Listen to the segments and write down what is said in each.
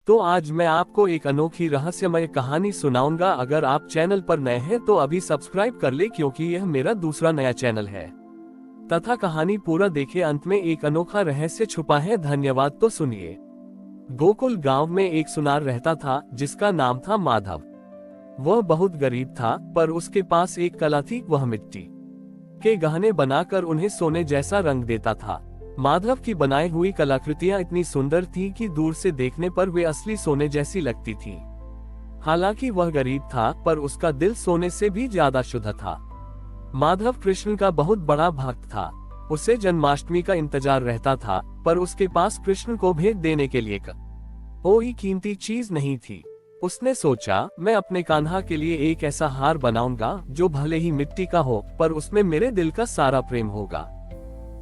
तो आज मैं आपको एक अनोखी रहस्यमय कहानी सुनाऊंगा। अगर आप चैनल पर नए हैं तो अभी सब्सक्राइब कर ले, क्योंकि यह मेरा दूसरा नया चैनल है। तथा कहानी पूरा देखे, अंत में एक अनोखा रहस्य छुपा है। धन्यवाद। तो सुनिए। गोकुल गांव में एक सुनार रहता था जिसका नाम था माधव। वह बहुत गरीब था, पर उसके पास एक कला थी। वह मिट्टी के गहने बनाकर उन्हें सोने जैसा रंग देता था। माधव की बनाई हुई कलाकृतियां इतनी सुंदर थीं कि दूर से देखने पर वे असली सोने जैसी लगती थीं। हालांकि वह गरीब था, पर उसका दिल सोने से भी ज्यादा शुद्ध था। माधव कृष्ण का बहुत बड़ा भक्त था। उसे जन्माष्टमी का इंतजार रहता था, पर उसके पास कृष्ण को भेंट देने के लिए कोई कीमती चीज नहीं थी। उसने सोचा, मैं अपने कान्हा के लिए एक ऐसा हार बनाऊंगा जो भले ही मिट्टी का हो, पर उसमें मेरे दिल का सारा प्रेम होगा।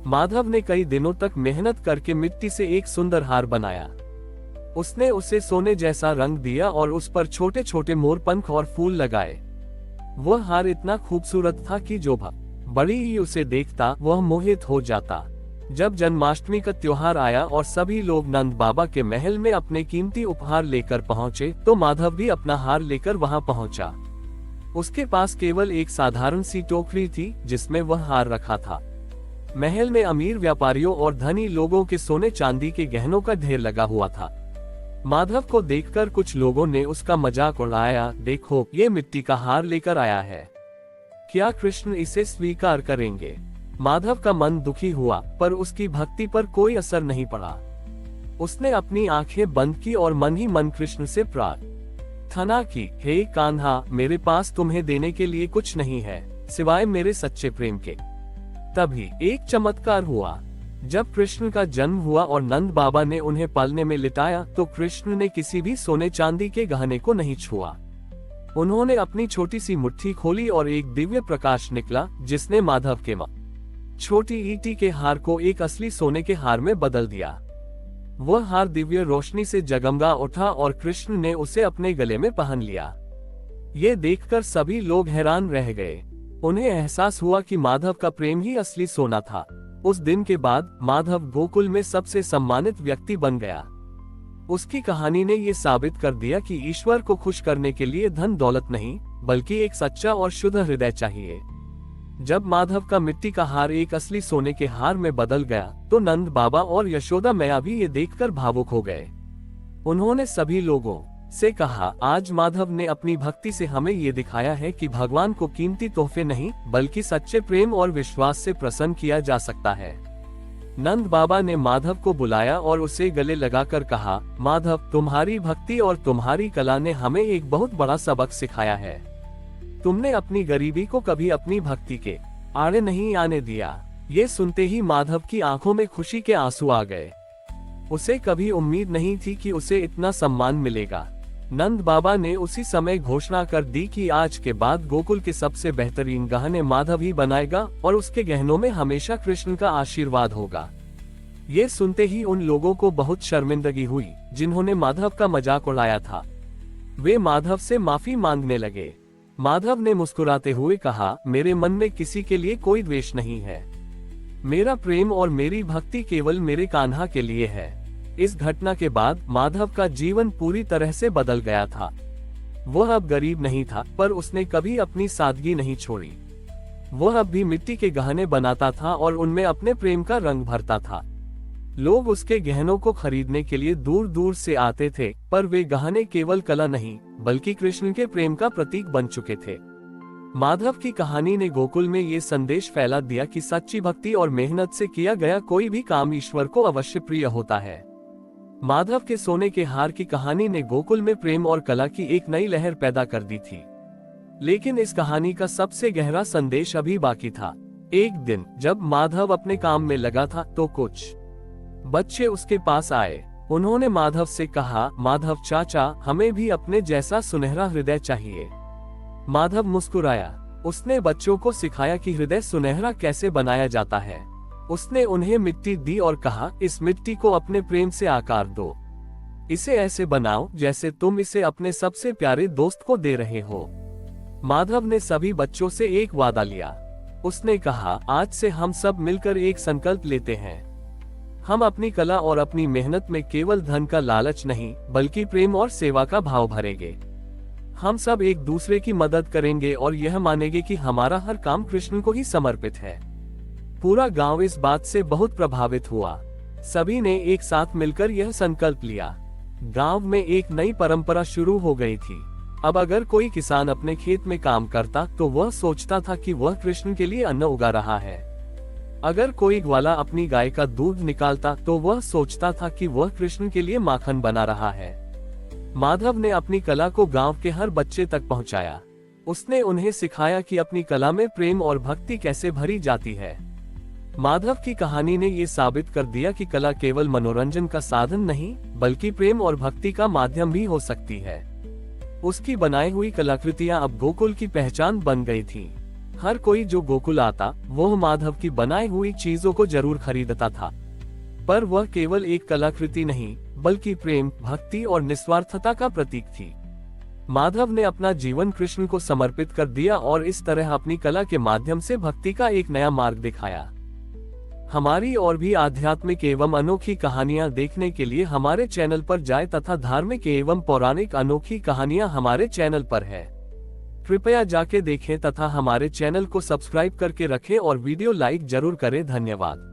माधव ने कई दिनों तक मेहनत करके मिट्टी से एक सुंदर हार बनाया। उसने उसे सोने जैसा रंग दिया और उस पर छोटे छोटे मोर पंख और फूल लगाए। वह हार इतना खूबसूरत था कि जो बड़ी ही उसे देखता वह मोहित हो जाता। जब जन्माष्टमी का त्योहार आया और सभी लोग नंद बाबा के महल में अपने कीमती उपहार लेकर पहुंचे, तो माधव भी अपना हार लेकर वहां पहुंचा। उसके पास केवल एक साधारण सी टोकरी थी जिसमें वह हार रखा था। महल में अमीर व्यापारियों और धनी लोगों के सोने चांदी के गहनों का ढेर लगा हुआ था। माधव को देखकर कुछ लोगों ने उसका मजाक उड़ाया, देखो ये मिट्टी का हार लेकर आया है, क्या कृष्ण इसे स्वीकार करेंगे? माधव का मन दुखी हुआ, पर उसकी भक्ति पर कोई असर नहीं पड़ा। उसने अपनी आंखें बंद की और मन ही मन कृष्ण से प्रार्थना की, हे कान्हा, मेरे पास तुम्हें देने के लिए कुछ नहीं है सिवाय मेरे सच्चे प्रेम के। तभी एक चमत्कार हुआ। जब कृष्ण का जन्म हुआ और नंद बाबा ने उन्हें पालने में लिटाया, तो कृष्ण ने किसी भी सोने चांदी के गहने को नहीं छुआ। उन्होंने अपनी छोटी सी मुट्ठी खोली और एक दिव्य प्रकाश निकला, जिसने माधव के छोटी ईटी के हार को एक असली सोने के हार में बदल दिया। वह हार दिव्य रोशनी से जगमगा उठा और कृष्ण ने उसे अपने गले में पहन लिया। ये देखकर सभी लोग हैरान रह गए। उन्हें एहसास हुआ कि माधव का प्रेम ही असली सोना था। उस दिन के बाद माधव गोकुल में सबसे सम्मानित व्यक्ति बन गया। उसकी कहानी ने ये साबित कर दिया कि ईश्वर को खुश करने के लिए धन दौलत नहीं, बल्कि एक सच्चा और शुद्ध हृदय चाहिए। जब माधव का मिट्टी का हार एक असली सोने के हार में बदल गया, तो नंद बाबा और यशोदा मैया भी ये देखकर भावुक हो गए। उन्होंने सभी लोगों से कहा, आज माधव ने अपनी भक्ति से हमें ये दिखाया है कि भगवान को कीमती तोहफे नहीं, बल्कि सच्चे प्रेम और विश्वास से प्रसन्न किया जा सकता है। नंद बाबा ने माधव को बुलाया और उसे गले लगाकर कहा, माधव, तुम्हारी भक्ति और तुम्हारी कला ने हमें एक बहुत बड़ा सबक सिखाया है। तुमने अपनी गरीबी को कभी अपनी भक्ति के आड़े नहीं आने दिया। ये सुनते ही माधव की आंखों में खुशी के आंसू आ गए। उसे कभी उम्मीद नहीं थी कि उसे इतना सम्मान मिलेगा। नंद बाबा ने उसी समय घोषणा कर दी कि आज के बाद गोकुल के सबसे बेहतरीन गहने माधव ही बनाएगा और उसके गहनों में हमेशा कृष्ण का आशीर्वाद होगा। ये सुनते ही उन लोगों को बहुत शर्मिंदगी हुई जिन्होंने माधव का मजाक उड़ाया था। वे माधव से माफी मांगने लगे। माधव ने मुस्कुराते हुए कहा, मेरे मन में किसी के लिए कोई द्वेष नहीं है। मेरा प्रेम और मेरी भक्ति केवल मेरे कान्हा के लिए है। इस घटना के बाद माधव का जीवन पूरी तरह से बदल गया था। वह अब गरीब नहीं था, पर उसने कभी अपनी सादगी नहीं छोड़ी। वह अब भी मिट्टी के गहने बनाता था और उनमें अपने प्रेम का रंग भरता था। लोग उसके गहनों को खरीदने के लिए दूर दूर से आते थे, पर वे गहने केवल कला नहीं, बल्कि कृष्ण के प्रेम का प्रतीक बन चुके थे। माधव की कहानी ने गोकुल में ये संदेश फैला दिया कि सच्ची भक्ति और मेहनत से किया गया कोई भी काम ईश्वर को अवश्य प्रिय होता है। माधव के सोने के हार की कहानी ने गोकुल में प्रेम और कला की एक नई लहर पैदा कर दी थी। लेकिन इस कहानी का सबसे गहरा संदेश अभी बाकी था। एक दिन जब माधव अपने काम में लगा था, तो कुछ बच्चे उसके पास आए। उन्होंने माधव से कहा, माधव चाचा, हमें भी अपने जैसा सुनहरा हृदय चाहिए। माधव मुस्कुराया। उसने बच्चों को सिखाया कि हृदय सुनहरा कैसे बनाया जाता है। उसने उन्हें मिट्टी दी और कहा, इस मिट्टी को अपने प्रेम से आकार दो। इसे ऐसे बनाओ जैसे तुम इसे अपने सबसे प्यारे दोस्त को दे रहे हो। माधव ने सभी बच्चों से एक वादा लिया। उसने कहा, आज से हम सब मिलकर एक संकल्प लेते हैं। हम अपनी कला और अपनी मेहनत में केवल धन का लालच नहीं, बल्कि प्रेम और सेवा का भाव भरेंगे। हम सब एक दूसरे की मदद करेंगे और यह मानेंगे कि हमारा हर काम कृष्ण को ही समर्पित है। पूरा गांव इस बात से बहुत प्रभावित हुआ। सभी ने एक साथ मिलकर यह संकल्प लिया। गांव में एक नई परंपरा शुरू हो गई थी। अब अगर कोई किसान अपने खेत में काम करता तो वह सोचता था कि वह कृष्ण के लिए अन्न उगा रहा है। अगर कोई ग्वाला अपनी गाय का दूध निकालता तो वह सोचता था कि वह कृष्ण के लिए माखन बना रहा है। माधव ने अपनी कला को गांव के हर बच्चे तक पहुंचाया। उसने उन्हें सिखाया कि अपनी कला में प्रेम और भक्ति कैसे भरी जाती है। माधव की कहानी ने ये साबित कर दिया कि कला केवल मनोरंजन का साधन नहीं, बल्कि प्रेम और भक्ति का माध्यम भी हो सकती है। उसकी बनाई हुई कलाकृतियां अब गोकुल की पहचान बन गई थीं। हर कोई जो गोकुल आता, वह माधव की बनाई हुई चीजों को जरूर खरीदता था। पर वह केवल एक कलाकृति नहीं, बल्कि प्रेम, भक्ति और निस्वार्थता का प्रतीक थी। माधव ने अपना जीवन कृष्ण को समर्पित कर दिया और इस तरह अपनी कला के माध्यम से भक्ति का एक नया मार्ग दिखाया। हमारी और भी आध्यात्मिक एवं अनोखी कहानियां देखने के लिए हमारे चैनल पर जाएं तथा धार्मिक एवं पौराणिक अनोखी कहानियां हमारे चैनल पर है। कृपया जाके देखें तथा हमारे चैनल को सब्सक्राइब करके रखें और वीडियो लाइक जरूर करें। धन्यवाद।